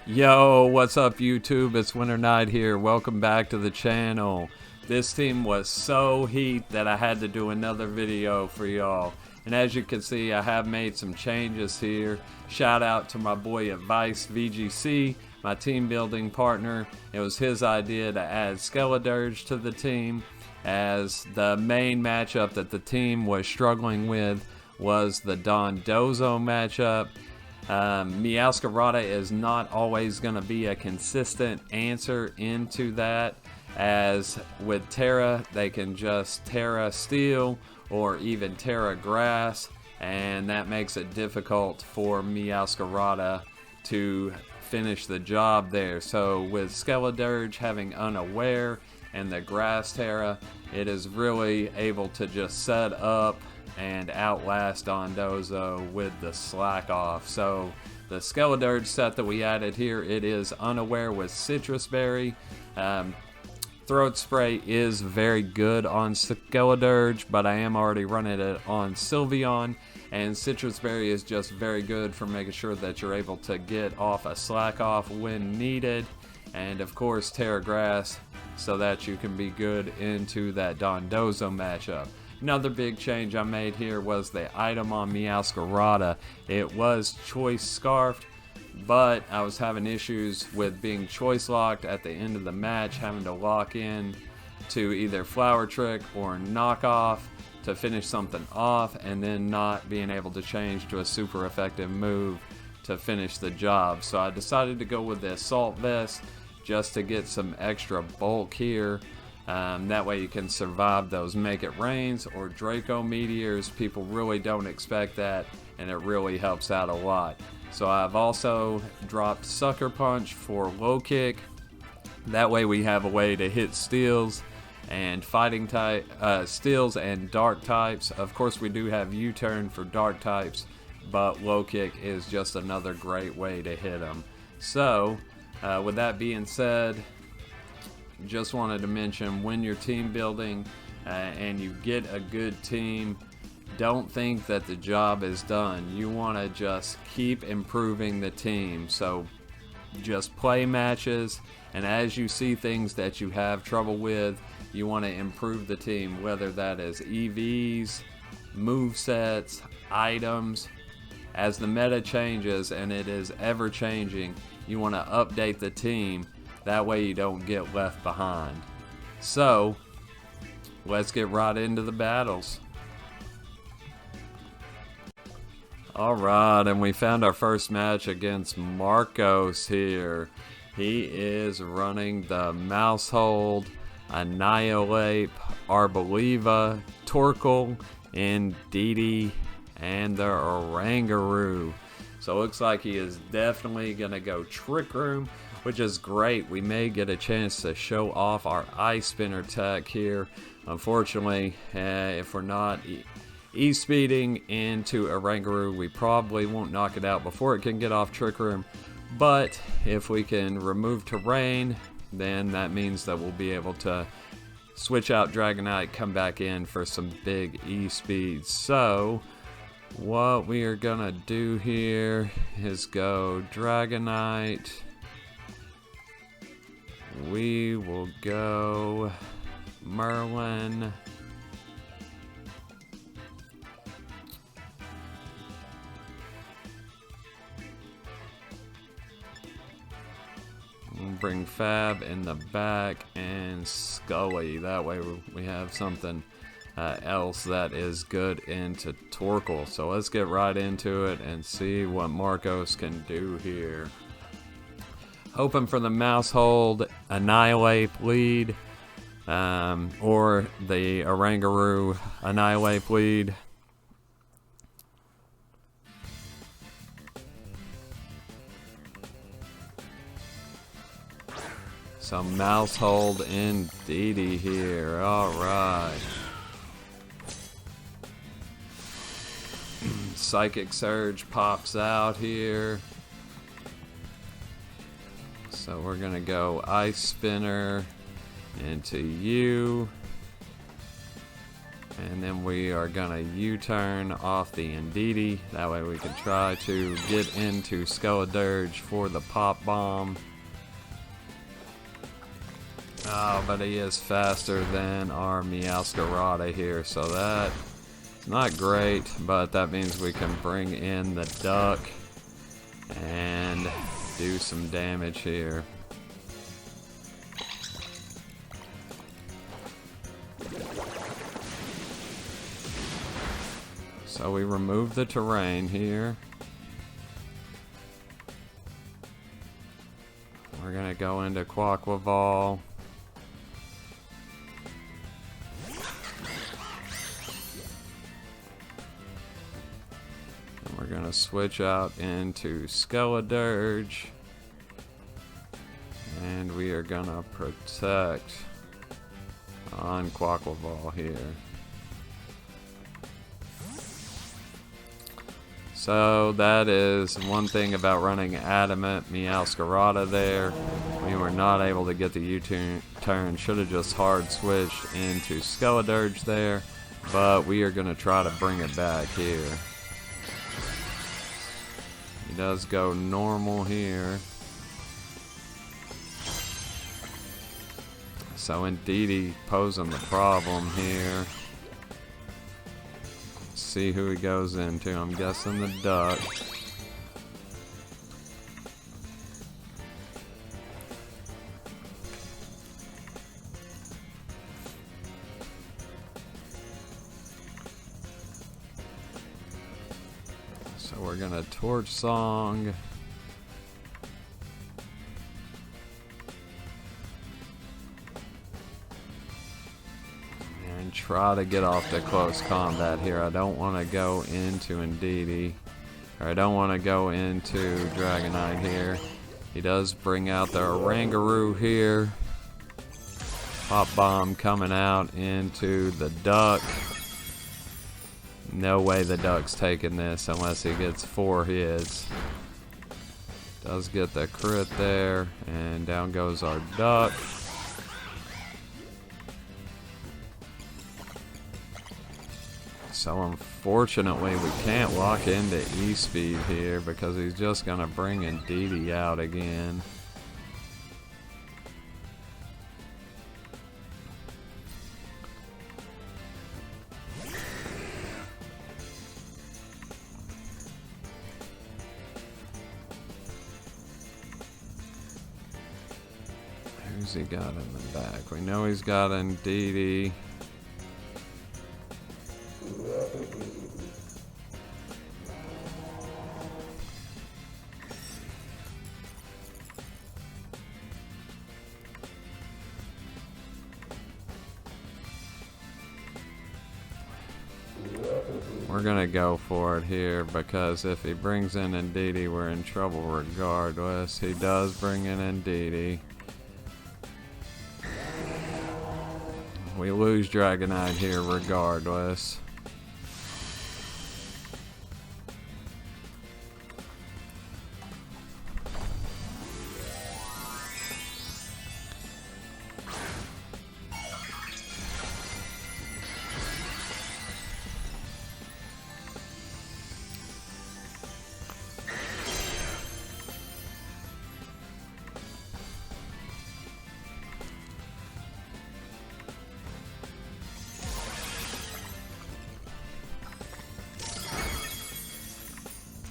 Yo, what's up YouTube? It's Winter Knight here. Welcome back to the channel. This team was so heat that I had to do another video for y'all. And as you can see, I have made some changes here. Shout out to my boy at VGC, my team building partner. It was his idea to add Skeledirge to the team, as the main matchup that the team was struggling with was the Dondozo matchup. Meowscarada is not always going to be a consistent answer into that, as with Terra they can just Terra Steel or even Terra Grass, and that makes it difficult for Meowscarada to finish the job there. So with Skeledirge having Unaware and the Grass Terra, it is really able to just set up and outlast Dondozo with the slack off. So the Skeledirge set that we added here, it is Unaware with Citrus Berry. Throat Spray is very good on Skeledirge, but I am already running it on Sylveon, and Citrus Berry is just very good for making sure that you're able to get off a slack off when needed, and of course Terra Grass so that you can be good into that Dondozo matchup. Another big change I made here was the item on Meowscarada. It was choice scarfed, but I was having issues with being choice locked at the end of the match, having to lock in to either Flower Trick or Knockoff to finish something off, and then not being able to change to a super effective move to finish the job. So I decided to go with the Assault Vest just to get some extra bulk here. That way you can survive those Make It Rains or Draco Meteors. People really don't expect that, and it really helps out a lot. So I've also dropped Sucker Punch for low kick. That way we have a way to hit steals and fighting type steals and dark types. Of course we do have U-turn for dark types, but low kick is just another great way to hit them. So with that being said, just wanted to mention, when you're team building and you get a good team, don't think that the job is done. You want to just keep improving the team. So just play matches, and as you see things that you have trouble with, you want to improve the team, whether that is EVs, movesets, items. As the meta changes, and it is ever changing, you want to update the team. That way you don't get left behind. So let's get right into the battles. Alright, and we found our first match against Marcos here. He is running the Mousehold, Annihilate, Arboliva, Torkoal, Indeedee, and the Oranguru. So it looks like he is definitely going to go Trick Room, which is great. We may get a chance to show off our Ice Spinner tech here. Unfortunately, if we're not E-speeding into Oranguru, we probably won't knock it out before it can get off Trick Room. But if we can remove terrain, then that means that we'll be able to switch out Dragonite, come back in for some big E-speeds. So what we are gonna do here is go Dragonite. We will go Merlin. We'll bring Fab in the back and Scully. That way we have something else that is good into Torkoal. So let's get right into it and see what Marcos can do here. Hoping for the Mousehold Annihilate lead, or the Oranguru Annihilate lead. So Mousehold Indeedee here. Alright. Psychic Surge pops out here. So we're gonna go Ice Spinner into you. And then we are gonna U-turn off the Indeedee. That way we can try to get into Skeledirge for the pop bomb. Oh, but he is faster than our Meowscarada here, so that's not great, but that means we can bring in the duck and do some damage here. So we remove the terrain here. We're gonna go into Quaquaval. And we're gonna switch out into Skeledirge. And we are gonna protect on Quaquaval here. So that is one thing about running Adamant Meowscarada there. We were not able to get the U-turn. Should have just hard switched into Skeledirge there. But we are going to try to bring it back here. He does go normal here. So Indeedee posing the problem here. See who he goes into. I'm guessing the duck. So we're gonna torch song. Try to get off the close combat here. I don't want to go into Indeedee, or I don't want to go into Dragonite here. He does bring out the Orangaroo here. Pop bomb coming out into the duck. No way the duck's taking this unless he gets 4 hits. Does get the crit there, and down goes our duck. So unfortunately we can't lock into E-Speed here because he's just going to bring Indeedee out again. Who's he got in the back? We know he's got Indeedee. We're gonna go for it here because if he brings in Indeedee, we're in trouble regardless. He does bring in Indeedee. We lose Dragonite here regardless.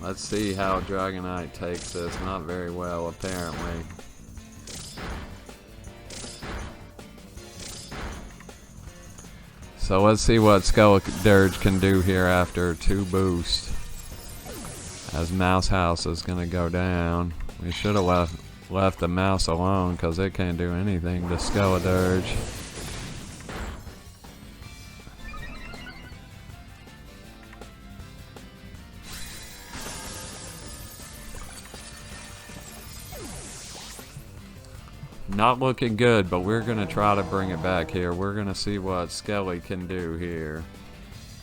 Let's see how Dragonite takes this. Not very well, apparently. So let's see what Skeledirge can do here after 2 boosts. As Mouse House is going to go down. We should have left the mouse alone because it can't do anything to Skeledirge. Not looking good, but we're going to try to bring it back here. We're going to see what Skelly can do here.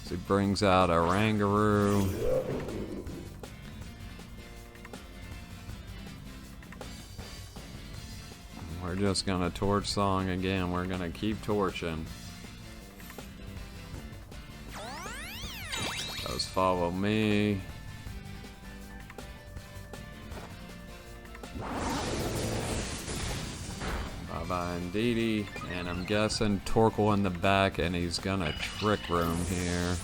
So he brings out a Orangaroo. We're just going to torch song again. We're going to keep torching. follow me. Bye-bye indeedy. And I'm guessing Torkoal in the back, and he's gonna Trick Room here.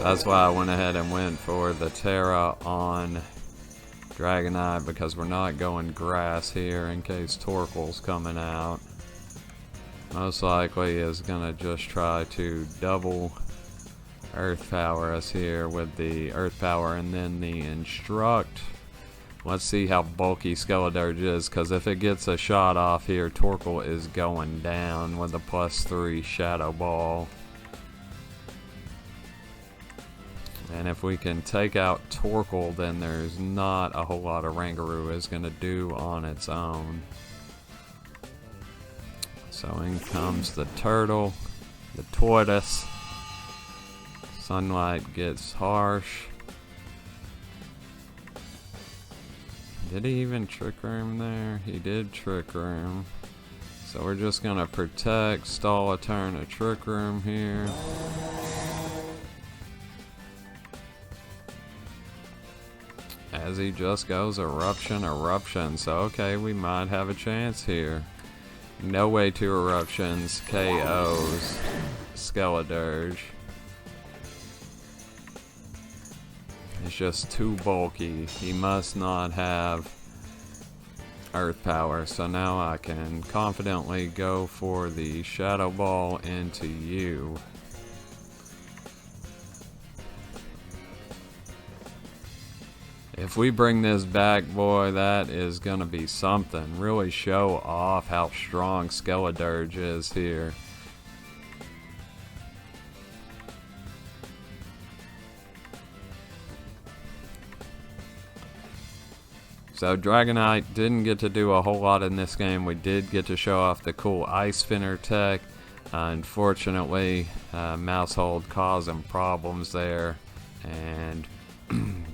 That's why I went ahead and went for the Terra on Dragonite, because we're not going grass here in case Torkoal's coming out. Most likely is gonna just try to double Earth Power us here with the Earth Power and then the Instruct. Let's see how bulky Skeledirge is, because if it gets a shot off here, Torkoal is going down with a +3 Shadow Ball. And if we can take out Torkoal, then there's not a whole lot of Rangaroo is going to do on its own. So in comes the turtle, the tortoise. Sunlight gets harsh. Did he even Trick Room there? He did Trick Room. So we're just going to protect, stall a turn, a Trick Room here. As he just goes Eruption, Eruption. So okay, we might have a chance here. No way to Eruptions KOs Skeledirge. It's just too bulky. He must not have Earth Power. So now I can confidently go for the Shadow Ball into you. If we bring this back, boy, that is gonna be something. Really show off how strong Skeledirge is here. So Dragonite didn't get to do a whole lot in this game. We did get to show off the cool Ice Finner tech. Unfortunately, Mousehold caused him problems there, and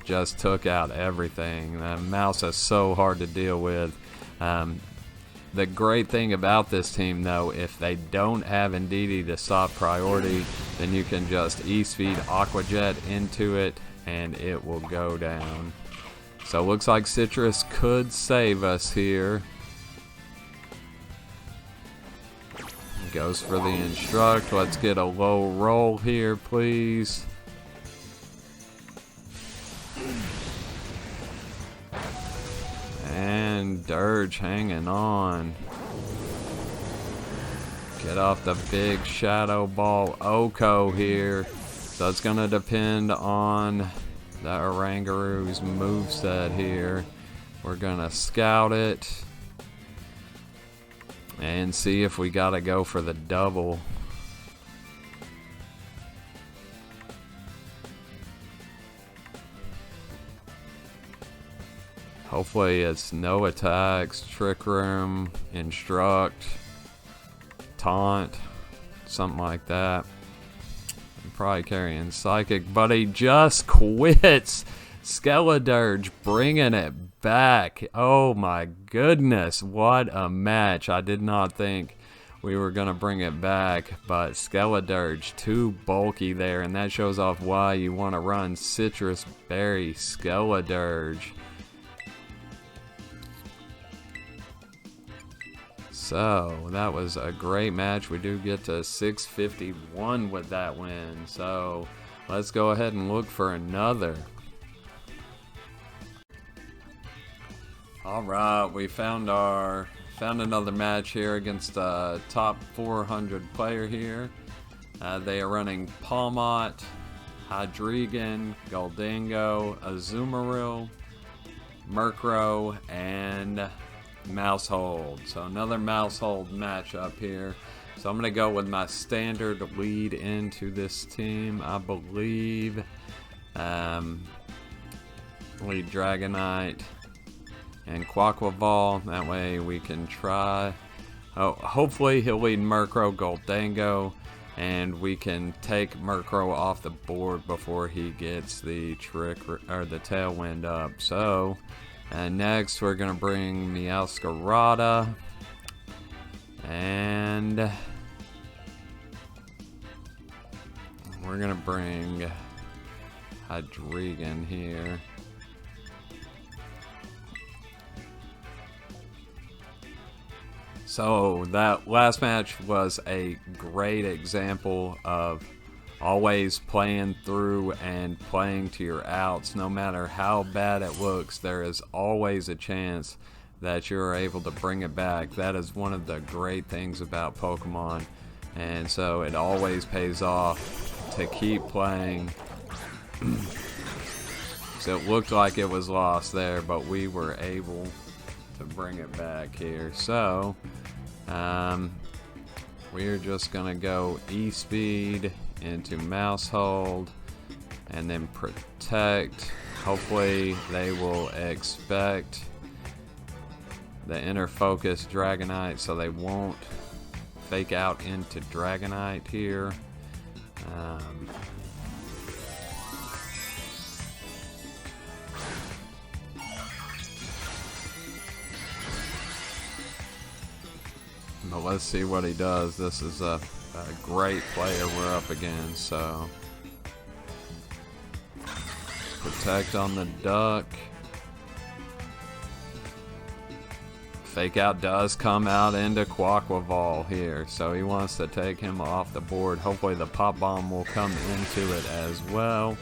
just took out everything. The mouse is so hard to deal with. The great thing about this team, though, if they don't have Indeedee to stop priority, then you can just E-Speed Aqua Jet into it and it will go down. So looks like Citrus could save us here. Goes for the Instruct. Let's get a low roll here, please. And Dirge hanging on. Get off the big Shadow Ball Oko here. So it's going to depend on the Orangaroo's moveset here. We're going to scout it and see if we got to go for the double. Hopefully it's no attacks, Trick Room, Instruct, Taunt, something like that. I'm probably carrying Psychic, but he just quits. Skeledirge bringing it back. Oh my goodness, what a match. I did not think we were going to bring it back, but Skeledirge too bulky there, and that shows off why you want to run Citrus Berry Skeledirge. So that was a great match. We do get to 651 with that win. So let's go ahead and look for another. All right, we found another match here against a top 400 player here. They are running Palmot, Hydreigon, Goldango, Azumarill, Murkrow, and Mousehold. So another Mousehold matchup here. So I'm going to go with my standard lead into this team. I believe lead Dragonite and Quaquaval. That way we can try. Oh, hopefully he'll lead Murkrow, Goldango, and we can take Murkrow off the board before he gets the trick or the Tailwind up. So and next we're gonna bring Meowscarada, and we're gonna bring Hydreigon here. So that last match was a great example of always playing through and playing to your outs. No matter how bad it looks, there is always a chance that you're able to bring it back. That is one of the great things about Pokemon, and so it always pays off to keep playing. So it looked like it was lost there, but we were able to bring it back here. So we're just gonna go E-Speed into Mouse Hold and then Protect. Hopefully they will expect the Inner Focus Dragonite, so they won't fake out into Dragonite here. But let's see what he does. This is a great player we're up against. So Protect on the Duck. Fake Out does come out into Quaquaval here, so he wants to take him off the board. Hopefully the Pop Bomb will come into it as well.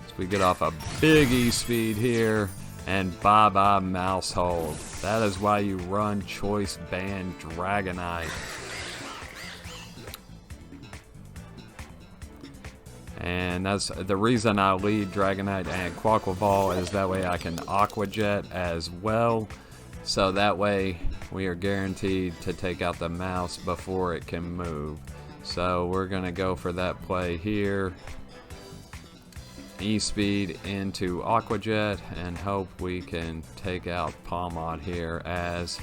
So we get off a big E-Speed here, and bye-bye Mouse Hold. That is why you run Choice Band Dragonite. And that's the reason I lead Dragonite and Quaquaval, is that way I can Aqua Jet as well. So that way we are guaranteed to take out the mouse before it can move. So we're going to go for that play here. E-Speed into Aqua Jet and hope we can take out Palmot here, as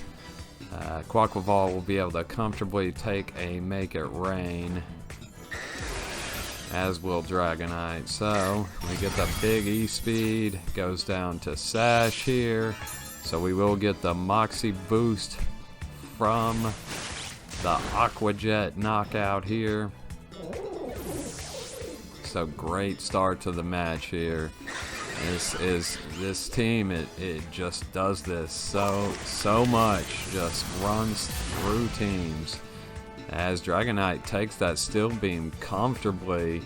Quaquaval will be able to comfortably take a Make It Rain, as will Dragonite. So we get the big E-Speed, goes down to Sash here. So we will get the Moxie boost from the Aqua Jet knockout here. So great start to the match here. This team, it just does this so much, just runs through teams. As Dragonite takes that Steel Beam comfortably,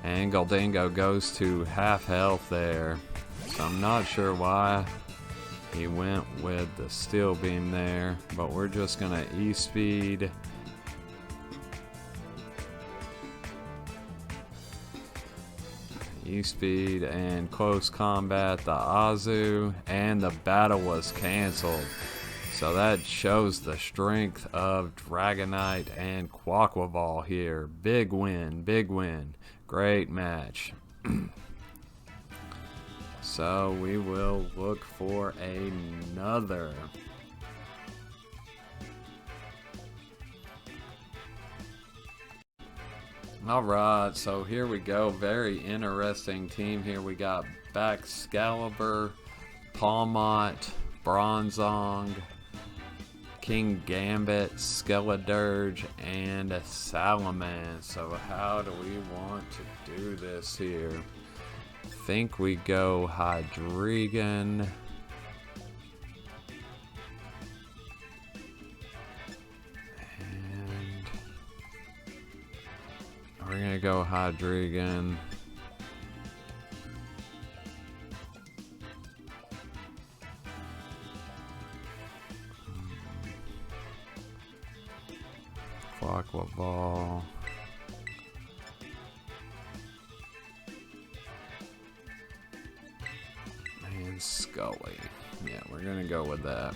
and Gholdengo goes to half health there. So I'm not sure why he went with the Steel Beam there, but we're just gonna E-Speed. E-Speed and close combat the Azu, and the battle was canceled. So that shows the strength of Dragonite and Quaquaval here. Big win, big win. Great match. So we will look for another. Alright, so here we go. Very interesting team here. We got Baxcalibur, Palmot, Bronzong, King Gambit, Skeledirge, and Salamence. So how do we want to do this here? I think we go Hydreigon. And we're gonna go Hydreigon. Quaquaval. And Scully. Yeah, we're gonna go with that.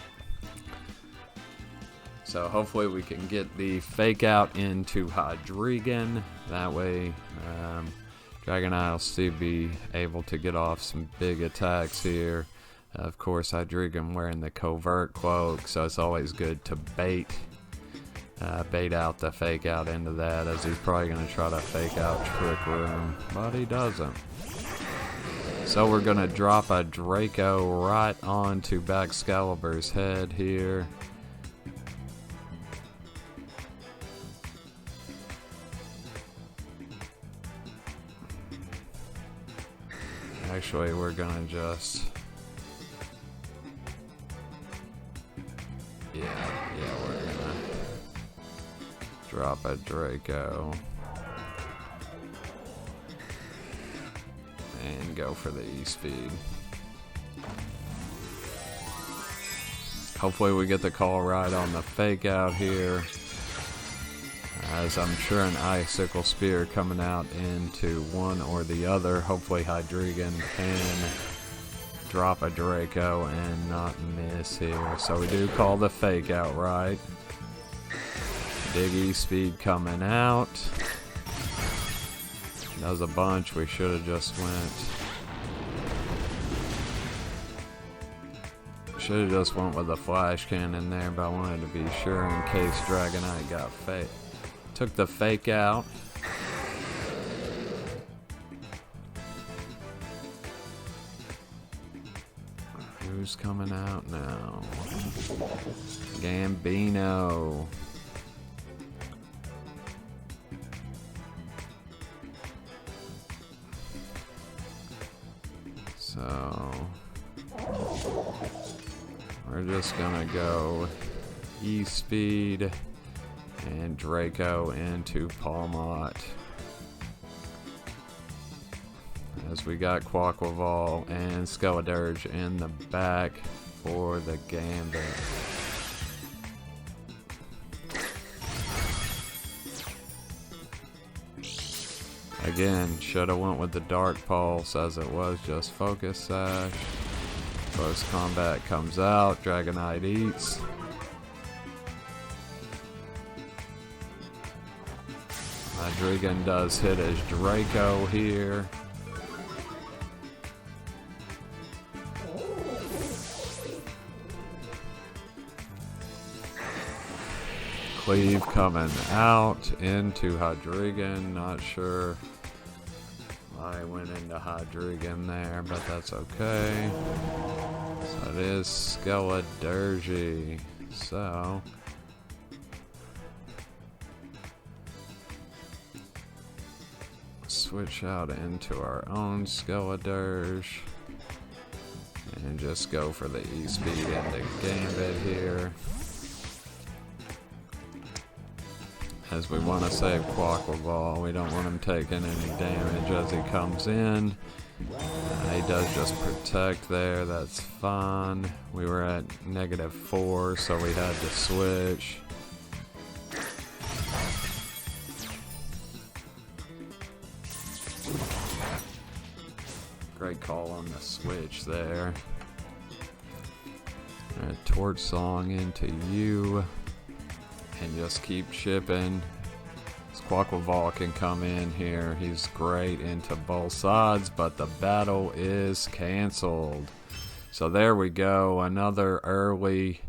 So hopefully we can get the fake out into Hydreigon. That way Dragonite will still be able to get off some big attacks here. Of course, Hydreigon wearing the Covert Cloak, so it's always good to bait out the fake out into that, as he's probably going to try to fake out Trick Room, but he doesn't. So we're going to drop a Draco right onto Baxcalibur's head here. actually, we're gonna just... Yeah, we're gonna drop a Draco and go for the E-Speed. Hopefully we get the call right on the fake out here, as I'm sure an Icicle Spear coming out into one or the other. Hopefully Hydreigon can drop a Draco and not miss here. So we do call the fake out right. Big E-Speed coming out. Does a bunch. We should have just went. Should have just went with a Flash Cannon there, but I wanted to be sure in case Dragonite got fake. Took the fake out. Who's coming out now? Gambino. So we're just gonna go E-Speed and Draco into Palmot, as we got Quaquaval and Skeledirge in the back for the Gambit. Again, should have went with the Dark Pulse, as it was just Focus Sash. Close Combat comes out, Dragonite eats. Hydreigon does hit his Draco here. Cleave coming out into Hydreigon. Not sure why I went into Hydreigon there, but that's okay. So it is Skeledirge. So switch out into our own Skeledirge and just go for the E-Speed into Gambit here, as we want to save Quaquaval. We don't want him taking any damage as he comes in. He does just protect there, that's fine. We were at -4, so we had to switch. Great call on the switch there. Alright, Torch Song into you. And just keep chipping. Quaquaval can come in here. He's great into both sides, but the battle is canceled. So there we go. Another early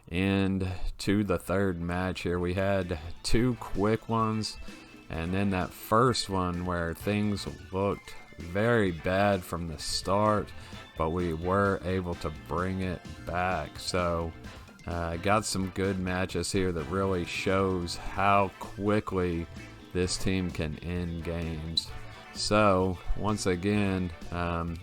end to the third match here. We had two quick ones, and then that first one where things looked very bad from the start, but we were able to bring it back. So got some good matches here that really shows how quickly this team can end games. So once again, the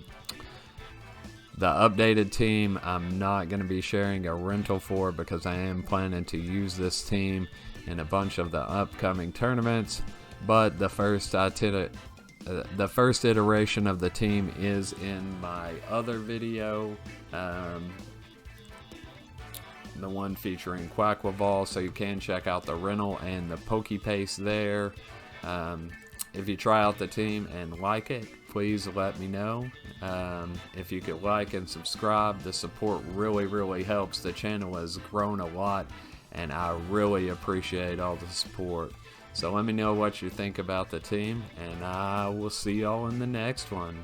updated team I'm not going to be sharing a rental for, because I am planning to use this team in a bunch of the upcoming tournaments. But the first iteration of the team is in my other video, the one featuring Quaquaval, so you can check out the rental and the Pokepaste there. If you try out the team and like it, please let me know. If you could like and subscribe, the support really helps. The channel has grown a lot, and I really appreciate all the support. So let me know what you think about the team, and I will see y'all in the next one.